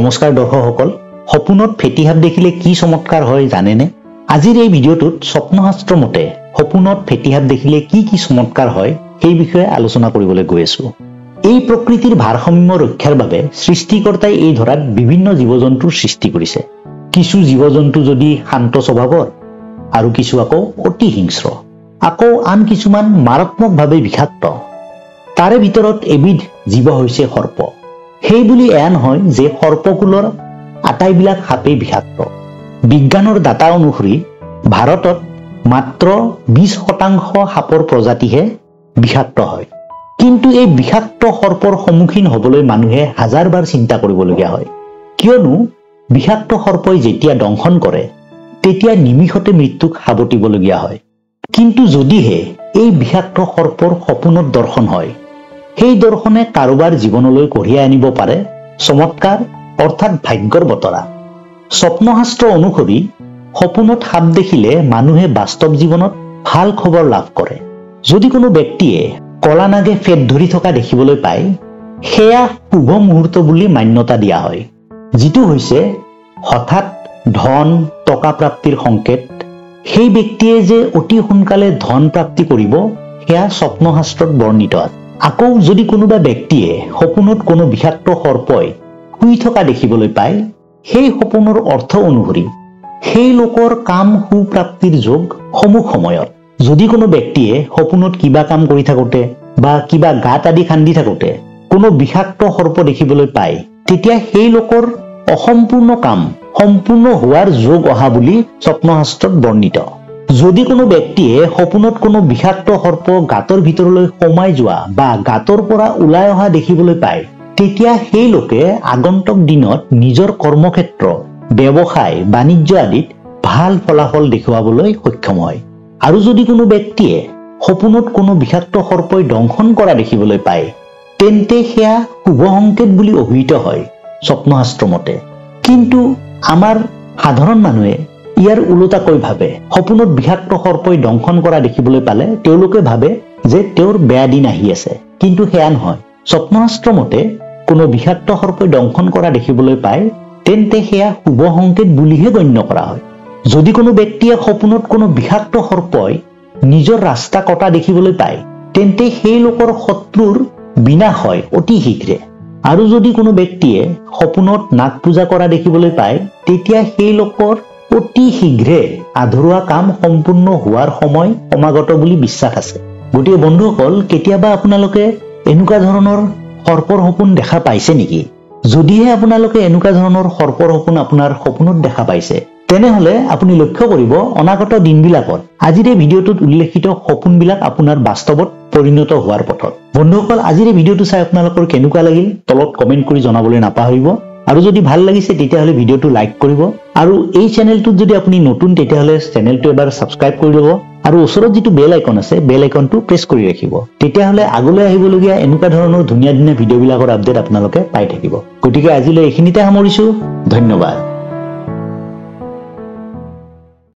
নমস্কাৰ দৰ্শকসকল সপোনত ফেটি সাপ দেখিলে কি চমৎকাৰ হয় জানেনে আজিৰ এই ভিডিঅ'টোত স্বপ্নশাস্ত্ৰ মতে সপোনত ফেটি সাপ দেখিলে কি চমৎকাৰ হয় সেই বিষয়ে আলোচনা কৰিবলৈ গৈ আছো এই প্ৰকৃতিৰ ভাৰসাম্য ৰক্ষাৰ বাবে সৃষ্টিকৰ্তাই এই ধৰাত বিভিন্ন জীৱ-জন্তুৰ সৃষ্টি কৰিছে কিছু জীৱ-জন্তু যদি শান্ত স্বভাৱৰ আৰু কিছু আকৌ অতি হিংস্ৰ আকৌ আন কিছুমান মাৰাত্মকভাৱে বিষাক্ত তাৰে ভিতৰত এবিধ জীৱ হৈছে সৰ্প সেই বুলি এয়া নহয় যে সৰ্পকুলৰ আটাইবিলাক সাপেই বিষাক্ত বিজ্ঞানৰ ডাটা অনুসৰি ভাৰতত মাত্ৰ 20% সাপৰ প্ৰজাতিহে বিষাক্ত হয় কিন্তু এই বিষাক্ত সৰ্পৰ সন্মুখীন হ'বলৈ মানুহে হাজাৰবাৰ চিন্তা কৰিবলগীয়া হয় কিয়নো বিষাক্ত সৰ্পই যেতিয়া দংশন কৰে তেতিয়া নিমিষতে মৃত্যুক সাৱটিবলগীয়া হয় কিন্তু যদিহে এই বিষাক্ত সৰ্পৰ সপোনত দৰ্শন হয় সেই দৰ্শনে কাৰোবাৰ জীৱনলৈ কঢ়িয়াই আনিব পাৰে চমৎকাৰ অৰ্থাৎ ভাগ্যৰ বতৰা স্বপ্নশাস্ত্ৰ অনুসৰি সপোনত সাপ দেখিলে মানুহে বাস্তৱ জীৱনত ভাল খবৰ লাভ কৰে যদি কোনো ব্যক্তিয়ে কলা নাগে ফেট ধৰি থকা দেখিবলৈ পায় সেয়া শুভ মুহূৰ্ত বুলি মান্যতা দিয়া হয় যিটো হৈছে হঠাৎ ধন টকা প্ৰাপ্তিৰ সংকেত সেই ব্যক্তিয়ে যে অতি সোনকালে ধন প্ৰাপ্তি কৰিব সেয়া স্বপ্নশাস্ত্ৰত বৰ্ণিত আছে আকৌ যদি কোনোবা ব্যক্তিয়ে সপোনত কোনো বিষাক্ত সৰ্পই শুই থকা দেখিবলৈ পায় সেই সপোনৰ অৰ্থ অনুসৰি সেই লোকৰ কাম সুপ্ৰাপ্তিৰ যোগ সমুখ সময়ত যদি কোনো ব্যক্তিয়ে সপোনত কিবা কাম কৰি থাকোতে বা কিবা গাত আদি খান্দি থাকোতে কোনো বিষাক্ত সৰ্প দেখিবলৈ পায় তেতিয়া সেই লোকৰ অসম্পূৰ্ণ কাম সম্পূৰ্ণ হোৱাৰ যোগ অহা বুলি স্বপ্নশাস্ত্ৰত বৰ্ণিত যদি কোনো ব্যক্তিয়ে সপোনত কোনো বিষাক্ত সৰ্প গাতৰ ভিতৰলৈ সোমাই যোৱা বা গাতৰ পৰা ওলাই অহা দেখিবলৈ পায় তেতিয়া সেই লোকে আগন্তুক দিনত নিজৰ কৰ্মক্ষেত্ৰ ব্যৱসায় বাণিজ্য আদিত ভাল ফলাফল দেখুৱাবলৈ সক্ষম হয় আৰু যদি কোনো ব্যক্তিয়ে সপোনত কোনো বিষাক্ত সৰ্পই দংশন কৰা দেখিবলৈ পায় তেন্তে সেয়া শুভ সংকেত বুলি অভিহিত হয় স্বপ্নশাস্ত্ৰ মতে কিন্তু আমাৰ সাধাৰণ মানুহে ইয়াৰ ওলোটাকৈ ভাবে সপোনত বিষাক্ত সৰ্পই দংশন কৰা দেখিবলৈ পালে তেওঁলোকে ভাবে যে তেওঁৰ বেয়া দিন আহি আছে কিন্তু সেয়া নহয় স্বপ্নশাস্ত্ৰ মতে কোনো বিষাক্ত সৰ্পই দংশন কৰা দেখিবলৈ পায় তেন্তে সেয়া শুভ সংকেত বুলিহে গণ্য কৰা হয় যদি কোনো ব্যক্তিয়ে সপোনত কোনো বিষাক্ত সৰ্পই নিজৰ ৰাস্তা কটা দেখিবলৈ পায় তেন্তে সেই লোকৰ শত্ৰুৰ বিনাশ হয় অতি শীঘ্ৰে আৰু যদি কোনো ব্যক্তিয়ে সপোনত নাগ পূজা কৰা দেখিবলৈ পায় তেতিয়া সেই লোকৰ অতি শীঘ্ৰে আধৰুৱা কাম সম্পূৰ্ণ হোৱাৰ সময় সমাগত বুলি বিশ্বাস আছে গতিকে বন্ধুসকল কেতিয়াবা আপোনালোকে এনেকুৱা ধৰণৰ সৰ্পৰ সপোন দেখা পাইছে নেকি যদিহে আপোনালোকে এনেকুৱা ধৰণৰ সৰ্পৰ সপোন আপোনাৰ সপোনত দেখা পাইছে তেনেহলে আপুনি লক্ষ্য কৰিব অনাগত দিনবিলাকত আজিৰ এই ভিডিঅ'টোত উল্লেখিত সপোনবিলাক আপোনাৰ বাস্তৱত পৰিণত হোৱাৰ পথত বন্ধুসকল আজিৰ এই ভিডিঅ'টো চাই আপোনালোকৰ কেনেকুৱা লাগিল তলত কমেন্ট কৰি জনাবলৈ নাপাহৰিব আৰু যদি ভাল লাগিছে তেতিয়াহলে ভিডিঅ'টো লাইক কৰিব আৰু এই চেনেলটোত যদি আপুনি নতুন তেতিয়াহলে চেনেলটো এবাৰ সাবস্ক্ৰাইব কৰি ল'ব আৰু ওচৰত যিটো বেল আইকন আছে বেল আইকনটো প্ৰেছ কৰি ৰাখিব তেতিয়াহলে আগলৈ আহিবলগীয়া এনেকুৱা ধৰণৰ ধুনীয়া ধুনীয়া ভিডিঅ'বিলাকৰ আপডেট আপোনালোকে পাই থাকিব গতিকে আজিলৈ এইখিনিতে সামৰিছো ধন্যবাদ